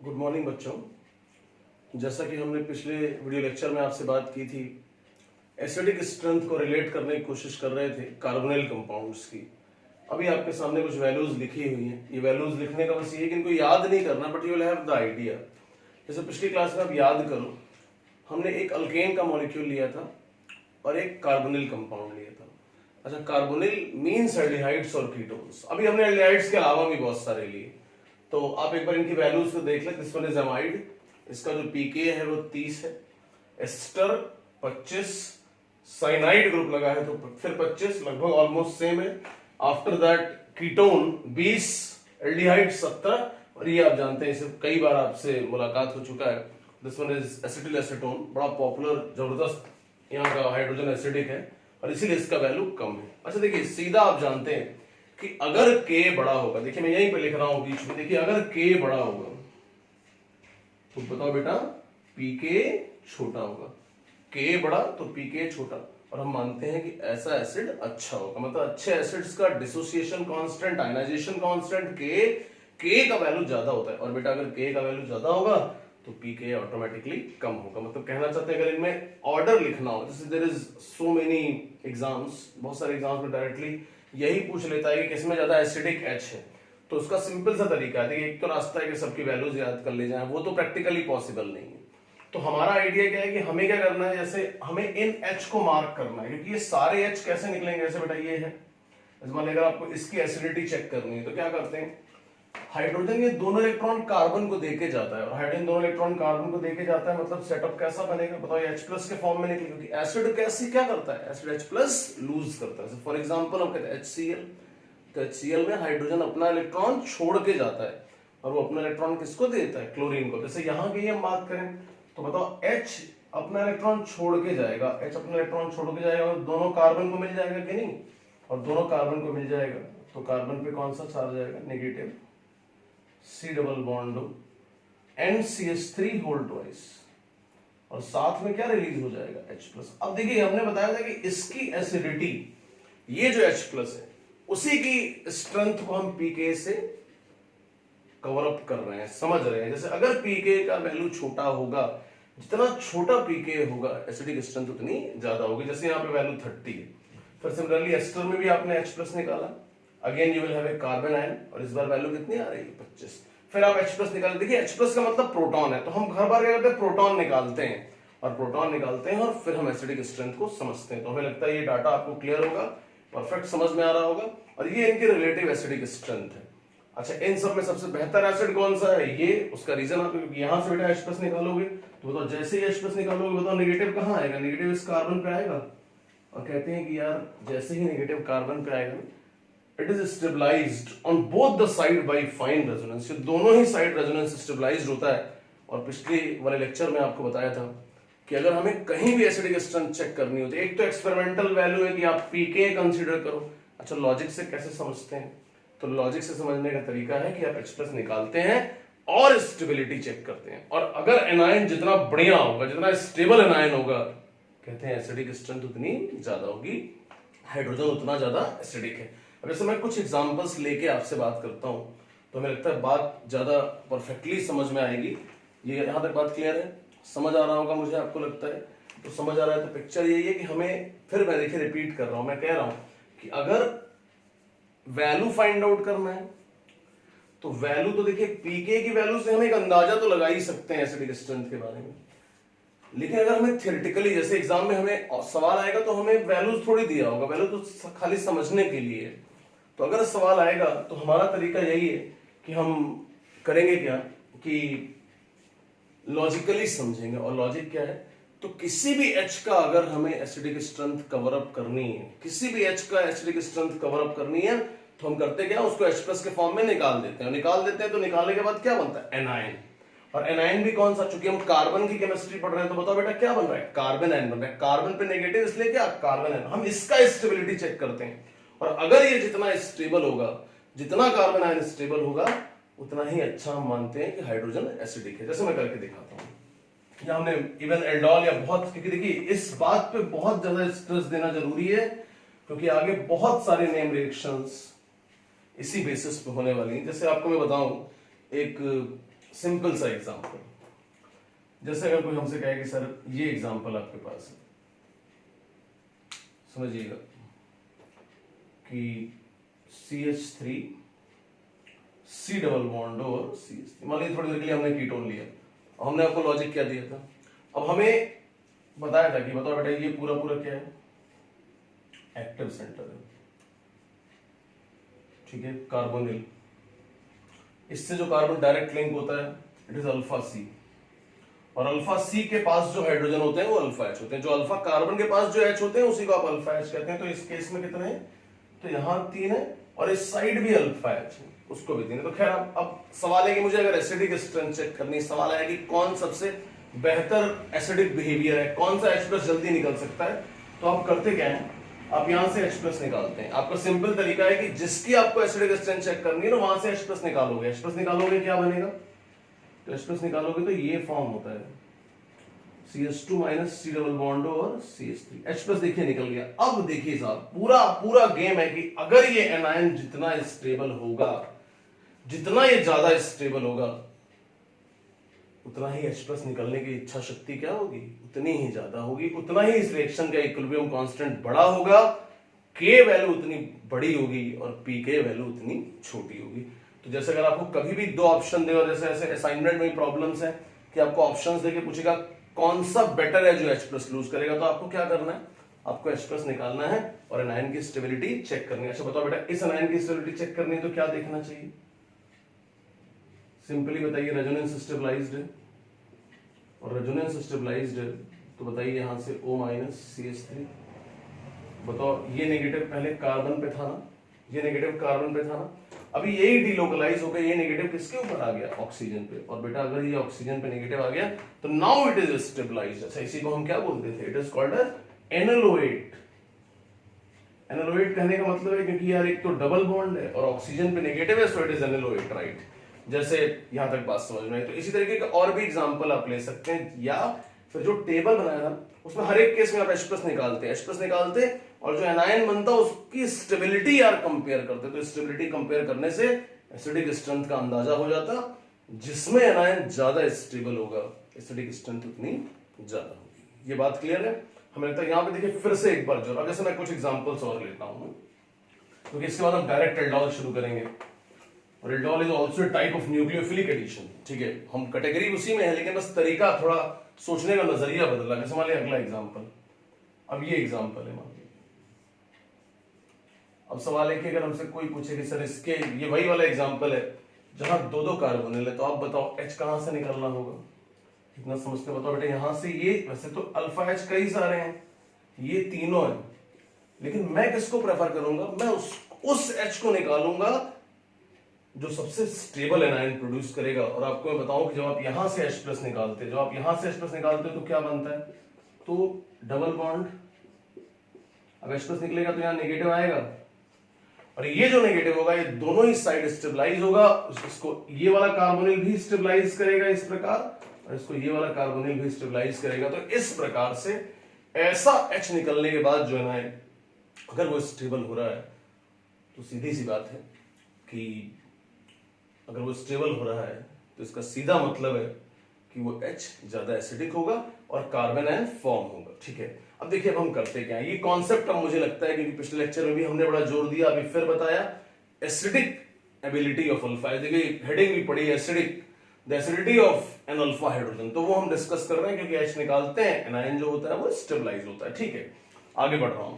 Good morning बच्चों। जैसा कि हमने पिछले वीडियो लेक्चर में आपसे बात की थी, एसिडिक स्ट्रेंथ को रिलेट करने की कोशिश कर रहे थे कार्बोनिल कंपाउंड्स की। अभी आपके सामने कुछ वैल्यूज लिखी हुई हैं। ये वैल्यूज लिखने का बस ये कि इनको याद नहीं करना, but you will have the idea. जैसे पिछली क्लास में आप याद करो, हमने एक अल्केन का मॉलिक्यूल लिया था और एक कार्बोनिल कंपाउंड लिया था। अच्छा, कार्बोनिल मीन्स एल्डिहाइड्स और कीटोन्स। अभी हमने एल्डिहाइड्स के अलावा भी बहुत सारे लिए, तो आप एक बार इनकी वैल्यूज को देख लें। दिस वन इज एमाइड, इसका जो पीके है वो 30 है, एस्टर 25, साइनाइड ग्रुप लगा है तो फिर 25, लगभग ऑलमोस्ट सेम है। आफ्टर दैट कीटोन 20, एल्डिहाइड 17, और ये आप जानते हैं, इसे कई बार आपसे मुलाकात हो चुका है। This one is acetyl acetone, बड़ा पॉपुलर, जबरदस्त यहाँ का हाइड्रोजन एसिडिक है और इसीलिए इसका वैल्यू कम है। अच्छा देखिए, सीधा आप जानते हैं कि अगर K बड़ा होगा, देखिए मैं यहीं पे लिख रहा हूं बीच में, देखिए अगर K बड़ा होगा तो बताओ बेटा pK छोटा होगा। K बड़ा तो pK छोटा, और हम मानते हैं कि ऐसा एसिड अच्छा होगा। मतलब अच्छे एसिड्स का dissociation constant, ionization constant K का वैल्यू ज्यादा होता है, और बेटा अगर K का वैल्यू ज्यादा होगा तो pK ऑटोमेटिकली कम होगा। मतलब कहना चाहते हैं अगर इनमें ऑर्डर लिखना हो, जैसे there is so many exams, बहुत सारे एग्जाम्स में डायरेक्टली यही पूछ लेता है कि किसमें ज्यादा एसिडिक H है, तो उसका सिंपल सा तरीका है, एक तो रास्ता है कि सबकी वैल्यूज याद कर ले जाए, वो तो प्रैक्टिकली पॉसिबल नहीं है। तो हमारा आइडिया क्या है कि हमें क्या करना है, जैसे हमें इन H को मार्क करना है, क्योंकि ये सारे H कैसे निकलेंगे, ऐसे बेटा ये है। मान लीजिए अगर आपको इसकी एसिडिटी चेक करनी है तो क्या करते हैं, हाइड्रोजन ये दोनों इलेक्ट्रॉन कार्बन को देके जाता है, और हाइड्रोजन दोनों इलेक्ट्रॉन कार्बन को देके जाता है, मतलब सेटअप कैसा बनेगा बताओ, H+ के फॉर्म में निकले, क्योंकि एसिड कैसे क्या करता है, एसिड H+ लूज करता है। फॉर एग्जांपल हम कहते हैं HCl, तो HCl में हाइड्रोजन अपना इलेक्ट्रॉन छोड़ के जाता है, और वो अपना इलेक्ट्रॉन किसको देता है, क्लोरीन को। जैसे यहाँ की हम बात करें तो बताओ H अपना इलेक्ट्रॉन छोड़ के जाएगा, H अपना इलेक्ट्रॉन छोड़ के जाएगा, और दोनों कार्बन को मिल जाएगा कि नहीं, और दोनों कार्बन को मिल जाएगा तो कार्बन पे कौन सा चार्ज आएगा, negative, C double bond NCH3 whole twice, और साथ में क्या रिलीज हो जाएगा, H+। अब देखिए हमने बताया था कि इसकी एसिडिटी, ये जो H+ है उसी की स्ट्रेंथ को हम pK से कवर अप कर रहे हैं, समझ रहे हैं। जैसे अगर pK का वैल्यू छोटा होगा, जितना छोटा pK होगा एसिडिक स्ट्रेंथ उतनी ज्यादा होगी। जैसे यहाँ पे वैल्यू 30 है, फिर सिमिलरली एस्टर में भी आपने H+ निकाला, again you will have a carbon ion, और इस बार वैल्यू कितनी आ रही है, 25। फिर आप H+ निकाल, देखिए H+ का मतलब प्रोटॉन है, तो हम हर बार क्या करते हैं, प्रोटॉन निकालते हैं, और प्रोटॉन निकालते हैं और फिर हम एसिडिक स्ट्रेंथ को समझते हैं। तो हमें लगता है ये डाटा आपको क्लियर होगा, परफेक्ट समझ में आ रहा होगा, और ये इनकी रिलेटिव एसिडिक स्ट्रेंथ है। अच्छा, इन सब में सबसे बेहतर एसिड कौन सा है, ये उसका रीजन आपको, क्योंकि यहां से बेटा H+ निकालोगे तो बताओ, जैसे ही H+ निकालोगे बताओ नेगेटिव कहां आएगा, नेगेटिव इस कार्बन पे आएगा, और कहते हैं कि यार जैसे ही नेगेटिव कार्बन पे आएगा, it is stabilized on both the side by fine resonance, दोनों ही साइड रेजोनेंस स्टेबलाइज्ड होता है। और पिछले वाले लेक्चर में आपको बताया था कि अगर हमें कहीं भी एसिडिक स्ट्रेंथ चेक करनी होती है, एक तो एक्सपेरिमेंटल वैल्यू है कि आप pK कंसीडर करो। अच्छा, लॉजिक से कैसे समझते हैं, तो लॉजिक से समझने का तरीका है कि आप H+ निकालते हैं और स्टेबिलिटी चेक करते हैं, और अगर एनायन जितना बढ़िया होगा, जितना स्टेबल एनायन होगा, कहते हैं एसिडिक स्ट्रेंथ उतनी ज्यादा होगी, हाइड्रोजन उतना ज्यादा एसिडिक है। अब जैसे मैं कुछ एग्जांपल्स लेके आपसे बात करता हूं तो हमें लगता है बात ज्यादा परफेक्टली समझ में आएगी। ये यहां तक बात क्लियर है, समझ आ रहा होगा मुझे, आपको लगता है तो समझ आ रहा है। तो पिक्चर यही है कि हमें, फिर मैं देखिए रिपीट कर रहा हूं, मैं कह रहा हूं कि अगर वैल्यू फाइंड आउट करना है तो वैल्यू तो देखिए pK की वैल्यू से हम एक अंदाजा तो लगा ही सकते हैं एसिडिक स्ट्रेंथ के बारे में, लेकिन अगर हमें थियोरेटिकली, जैसे एग्जाम में हमें सवाल आएगा तो हमें वैल्यूज थोड़ी दिया होगा, वैल्यू तो खाली समझने के लिए है। तो अगर सवाल आएगा तो हमारा तरीका यही है कि हम करेंगे क्या कि लॉजिकली समझेंगे, और लॉजिक क्या है, तो किसी भी H का अगर हमें एसिडिक स्ट्रेंथ कवर अप करनी है, किसी भी H का एसिडिक स्ट्रेंथ कवर अप करनी है, तो हम करते क्या, उसको H+ के फॉर्म में निकाल देते हैं, तो निकालने के बाद क्या बनता है, एनायन। और एनायन भी कौन सा, चूंकि हम कार्बन की केमिस्ट्री पढ़ रहे हैं, तो बताओ बेटा क्या बन रहा है, कार्बन आयन बन रहा है। कार्बन पे नेगेटिव, इसलिए क्या, कार्बन आयन। हम इसका स्टेबिलिटी चेक करते हैं, और अगर ये जितना स्टेबल होगा, जितना कार्बन आयन स्टेबल होगा, उतना ही अच्छा हम मानते हैं कि हाइड्रोजन एसिडिक है। जैसे मैं करके दिखाता हूं, या हमने इवन एल्डोल या बहुत, क्योंकि देखिए इस बात पे बहुत ज्यादा स्ट्रेस देना जरूरी है, क्योंकि आगे बहुत सारे नेम रिएक्शंस इसी बेसिस पे होने वाली हैं। जैसे आपको मैं बताऊं, एक सिंपल सा एग्जांपल, जैसे अगर कोई हमसे कहे कि सर ये एग्जांपल आपके पास है, समझिएगा कि CH3 C डबल बॉन्ड और CH3, मान लीजिए थोड़ी देर के लिए हमने कीटोन लिया, हमने आपको लॉजिक क्या दिया था, अब हमें बताया था कि बताओ बेटा ये पूरा पूरा क्या है, एक्टिव सेंटर है, ठीक है, कार्बोनिल, इससे जो कार्बन डायरेक्ट लिंक होता है इट इज अल्फा सी, और अल्फा सी के पास जो हाइड्रोजन होते हैं वो अल्फा एच होते हैं, जो अल्फा कार्बन के पास जो एच होते हैं उसी को आप अल्फा एच कहते हैं। तो इस केस में कितने हैं, तो यहां 3 है और इस साइड भी अल्फा एच है, उसको भी 3 है। तो खैर अब सवाल है कि मुझे अगर एसिडिक स्ट्रेंथ चेक करनी, सवाल है कि कौन सबसे बेहतर एसिडिक बिहेवियर है, कौन सा H+ जल्दी निकल सकता है, तो आप करते क्या है, आप यहां से H+ निकालते हैं। आपका सिंपल तरीका है कि जिसकी आपको एसिडिक स्ट्रेंथ चेक करनी है ना वहां से H+ निकालोगे, H+ निकालोगे क्या बनेगा, तो H+ निकालोगे तो ये फॉर्म होता है CH2 minus C double bond और CH3, H+ देखिए निकल गया। अब देखिए साहब पूरा पूरा गेम है कि अगर ये एनायन जितना स्टेबल होगा, जितना ये ज्यादा स्टेबल होगा, उतना ही H+ निकलने की इच्छा शक्ति क्या होगी, उतनी ही ज्यादा होगी, उतना ही इस रिएक्शन का इक्विलिब्रियम कांस्टेंट बड़ा होगा, K वैल्यू उतनी बड़ी होगी और Pk वैल्यू उतनी छोटी होगी। तो जैसे अगर आपको कभी भी 2 ऑप्शन दे, और जैसे ऐसे असाइनमेंट में प्रॉब्लम्स है कि आपको ऑप्शंस देके पूछेगा कौन सा बेटर है जो H+ लूज करेगा, तो आपको क्या करना है, आपको H+ निकालना है और एनायन की स्टेबिलिटी चेक करनी है। अच्छा बताओ बेटा इस एनायन की स्टेबिलिटी चेक करनी है तो क्या देखना चाहिए, सिंपली बताइए, रेजोनेंस स्टेबलाइज्ड है, और रेजोनेंस स्टेबलाइज्ड है तो बताइए यहां से O माइनस CH3, बताओ ये नेगेटिव पहले कार्बन पे था ना, ये नेगेटिव कार्बन पे था ना, अभी यही डिलोकलाइज हो गया, ये नेगेटिव किसके ऊपर आ गया, ऑक्सीजन पे, और बेटा अगर ये ऑक्सीजन पे नेगेटिव आ गया तो नाउ इट इज स्टेबलाइज्ड। अच्छा इसी को हम क्या बोलते थे, इट इज कॉल्ड एनालोएट। एनालोएट कहने का मतलब है क्योंकि यार एक तो डबल बॉन्ड है और ऑक्सीजन पे नेगेटिव है, सो इट इज एनालोएट, राइट। जैसे यहां तक बात समझ में आई। तो इसी तरीके का और भी एग्जांपल आप ले सकते हैं, या फिर जो टेबल बनाया था उसमें हर एक केस में आप H+ निकालते हैं, H+ निकालते और जो एनायन बनता उसकी स्टेबिलिटी यार कंपेयर करते, तो स्टेबिलिटी कंपेयर करने से एसिडिक स्ट्रेंथ का अंदाजा हो जाता, जिसमें एनायन ज्यादा स्टेबल होगा एसिडिक स्ट्रेंथ उतनी ज्यादा होगी। ये बात क्लियर है, हमें लगता है यहाँ पे देखिए फिर से एक बार जोर, जैसे मैं कुछ एग्जांपल्स और लेता हूं क्योंकि इसके बाद हम डायरेक्ट एल्डोल शुरू करेंगे, और aldol is also type of nucleophilic addition, ठीक है, हम कैटेगरी उसी में है लेकिन बस तरीका थोड़ा सोचने का नजरिया बदला। जैसे मान लीजिए अगला एग्जांपल, अब ये एग्जांपल है, मान लीजिए अब सवाल है कि अगर हमसे कोई पूछे कि सर इसके, ये वही वाला एग्जांपल है जहां 2 कार्बोनिल है, तो आप बताओ H कहां से निकलना होगा, इतना समझते बताओ बेटा, यहां से ये वैसे तो अल्फा H कई सारे हैं, ये तीनों हैं, लेकिन मैं किसको प्रेफर करूंगा, मैं उस H को निकालूंगा जो सबसे स्टेबल एनायन प्रोड्यूस करेगा। और आपको मैं बताऊं कि जब आप यहां से H+ निकालते हैं, जब आप यहां से H+ निकालते हैं तो क्या बनता है, तो डबल बॉन्ड, अब H+ निकलेगा तो यहां नेगेटिव आएगा, और ये जो नेगेटिव होगा ये दोनों ही साइड स्टेबलाइज होगा, इसको ये वाला कार्बोनिल भी स्टेबलाइज करेगा इस प्रकार, और इसको ये वाला कार्बोनिल भी स्टेबलाइज करेगा। तो इस प्रकार से ऐसा H निकलने के बाद जो है ना, अगर वो स्टेबल हो रहा है तो सीधी सी बात है कि अगर वो स्टेबल हो रहा है तो इसका सीधा मतलब है कि वो H ज्यादा एसिडिक होगा और कार्बन आयन फॉर्म होगा, ठीक है। अब देखिए अब हम करते क्या है, ये कॉन्सेप्ट अब मुझे लगता है क्योंकि पिछले लेक्चर में भी हमने बड़ा जोर दिया, अभी फिर बताया, एसिडिक एबिलिटी ऑफ अल्फा, देखिए हेडिंग भी पड़ी acidic, the acidity of an alpha hydrogen, तो वो हम डिस्कस कर रहे हैं क्योंकि H निकालते हैं एनायन जो होता है वो स्टेबलाइज होता है, ठीक है। आगे बढ़ रहा हूं,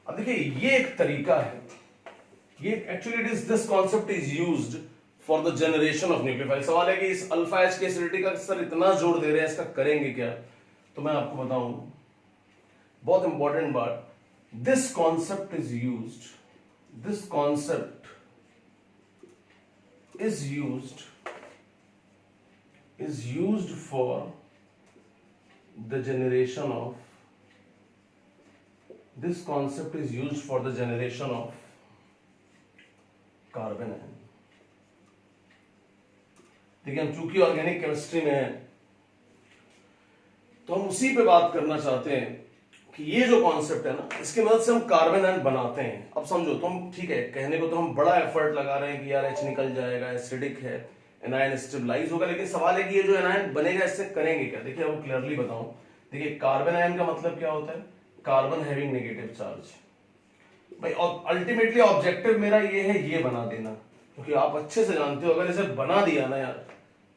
अब देखिए ये एक तरीका है, ये actually it is this concept is used for the generation of nucleophile. सवाल है कि इस अल्फा H की एसिडिटी का सर इतना जोर दे रहे हैं, इसका करेंगे क्या, तो मैं आपको बताऊं बहुत इंपॉर्टेंट बात, this concept is used, this concept is used for the generation of, this concept is used for the generation of carbon ion। देखिए हम चूंकि ऑर्गेनिक केमिस्ट्री में हैं तो हम उसी पे बात करना चाहते हैं कि ये जो कॉन्सेप्ट है ना, इसकी मदद से हम कार्बन आयन बनाते हैं। अब समझो तुम, ठीक है, कहने को तो हम बड़ा एफर्ट लगा रहे हैं कि यार H निकल जाएगा, एसिडिक है, एनायन स्टेबलाइज होगा। लेकिन सवाल है कि ये जो एनायन बनेगा इससे करेंगे क्या। देखिए अब क्लियरली बताऊं, देखिए कार्बन आयन का मतलब क्या होता है, कार्बन हैविंग नेगेटिव चार्ज भाई। और अल्टीमेटली ऑब्जेक्टिव मेरा ये है ये बना देना, क्योंकि आप अच्छे से जानते हो अगर इसे बना दिया ना यार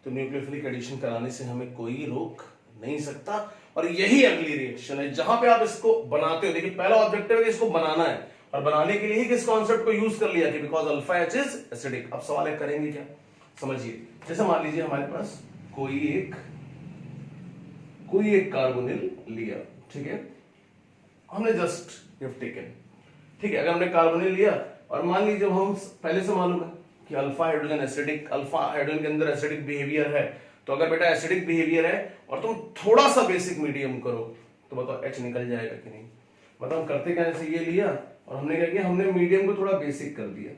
तो न्यूक्लियोफिलिक एडिशन कराने से हमें कोई रोक नहीं सकता। और यही अगली रिएक्शन है जहां पे आप इसको बनाते हो। देखिए पहला ऑब्जेक्टिव है कि इसको बनाना है, और बनाने के लिए ही किस कॉन्सेप्ट को यूज कर लिया कि because alpha H is acidic. अब सवाल है करेंगे क्या, समझिए। जैसे मान लीजिए हमारे पास कोई एक कार्बोनिल लिया, ठीक है, हमने जस्ट गिव टेकन, ठीक है। अगर हमने कार्बोनिल लिया और मान लीजिए जब हम पहले से मालूम है कि alpha hydrogen acidic, alpha hydrogen के अंदर एसिडिक बिहेवियर है, तो अगर बेटा एसिडिक बिहेवियर है और तुम थोड़ा सा बेसिक मीडियम करो तो बताओ एच निकल जाएगा कि नहीं। मतलब हम करते क्या, जैसे ये लिया और हमने क्या किया, हमने मीडियम को थोड़ा बेसिक कर दिया,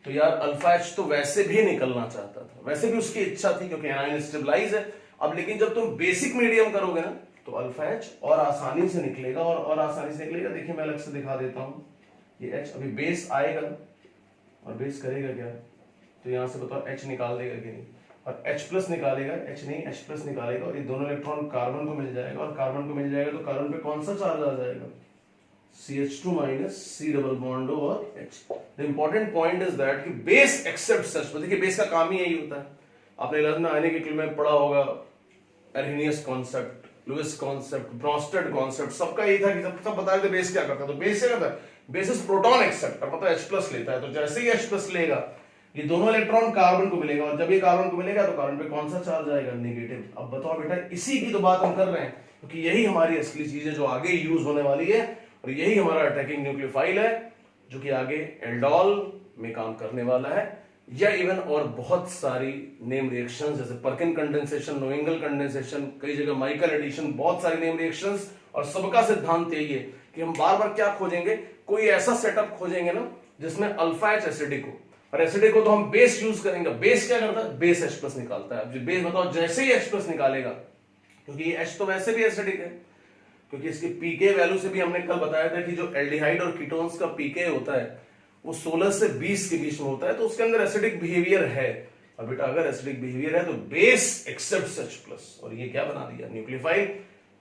तो यार अल्फा एच तो वैसे भी निकलना चाहता था, वैसे भी उसकी इच्छा थी क्योंकि एनायन स्टेबलाइज है। अब लेकिन जब तुम बेसिक मीडियम करोगे ना तो अल्फा एच और आसानी से निकलेगा, और आसानी से निकलेगा। देखिए मैं अलग से दिखा देता हूं, ये एच अभी बेस आएगा और बेस करेगा क्या, तो यहां से बताओ एच निकाल देगा कि नहीं, और H प्लस निकालेगा, H नहीं H प्लस निकालेगा, और ये दोनों इलेक्ट्रॉन कार्बन को मिल जाएगा, और कार्बन को मिल जाएगा तो कार्बन पे कौन सा चार्ज आ जाएगा, CH2 minus C double bond और H। The important point is that कि बेस एक्सेप्ट सच। देखिए बेस का काम ही यही होता है, आपने 11th में आने के में पढ़ा होगा, Arrhenius concept, Lewis concept, Bronsted concept, सबका यही था कि सब बता रहे थे बेस क्या करता है। तो बेस क्या करता है, बेस इज प्रोटॉन एक्सेप्टर, मतलब H प्लस लेता है। तो जैसे ही H प्लस लेगा ये दोनों इलेक्ट्रॉन कार्बन को मिलेगा, और जब ये कार्बन को मिलेगा तो कार्बन पे कौन सा चार्ज आएगा, नेगेटिव। अब बताओ बेटा, इसी की तो बात हम कर रहे हैं, क्योंकि यही हमारी असली चीज है जो आगे यूज होने वाली है, और यही हमारा अटैकिंग न्यूक्लियोफाइल है जो कि आगे एल्डोल में काम करने वाला है, या इवन और बहुत सारी नेम रिएक्शंस जैसे पर्किन कंडेंसेशन, नोएंगल कंडेंसेशन, कई जगह माइकल एडिशन, बहुत सारी नेम रिएक्शंस। और सबका सिद्धांत यही है कि हम बार बार क्या खोजेंगे, कोई ऐसा सेटअप खोजेंगे ना जिसमें अल्फा एच एसिडिक हो, और एसिडिक हो तो हम बेस यूज करेंगे। बेस क्या करता है, बेस H प्लस निकालता है। अब बेस बताओ जैसे ही H प्लस निकालेगा, क्योंकि ये H तो वैसे भी एसिडिक है, क्योंकि इसकी पीके वैल्यू से भी हमने कल बताया था कि जो एल्डिहाइड और कीटोन्स का पीके होता है वो 16 से 20 के बीच में होता है, तो उसके अंदर एसिडिक बिहेवियर है। और बेटा अगर एसिडिक बिहेवियर है तो बेस एक्सेप्ट्स H प्लस, और ये क्या बना दिया, न्यूक्लियोफाइल।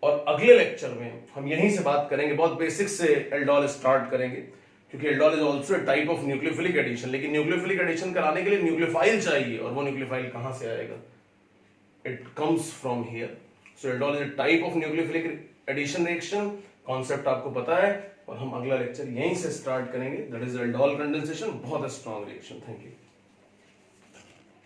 और अगले लेक्चर में हम यहीं से बात करेंगे, बहुत बेसिक से एल्डोल स्टार्ट करेंगे, क्योंकि aldol is also a type of nucleophilic addition. लेकिन न्यूक्लियोफिलिक एडिशन कराने के लिए न्यूक्लियोफाइल चाहिए, और वो न्यूक्लियोफाइल कहां से आएगा, it comes from here. So aldol is a type of nucleophilic addition reaction, concept आपको पता है, और हम अगला लेक्चर यहीं से स्टार्ट करेंगे, दैट इज एल्डोल कंडेंसेशन, बहुत स्ट्रॉन्ग रिएक्शन। Thank you.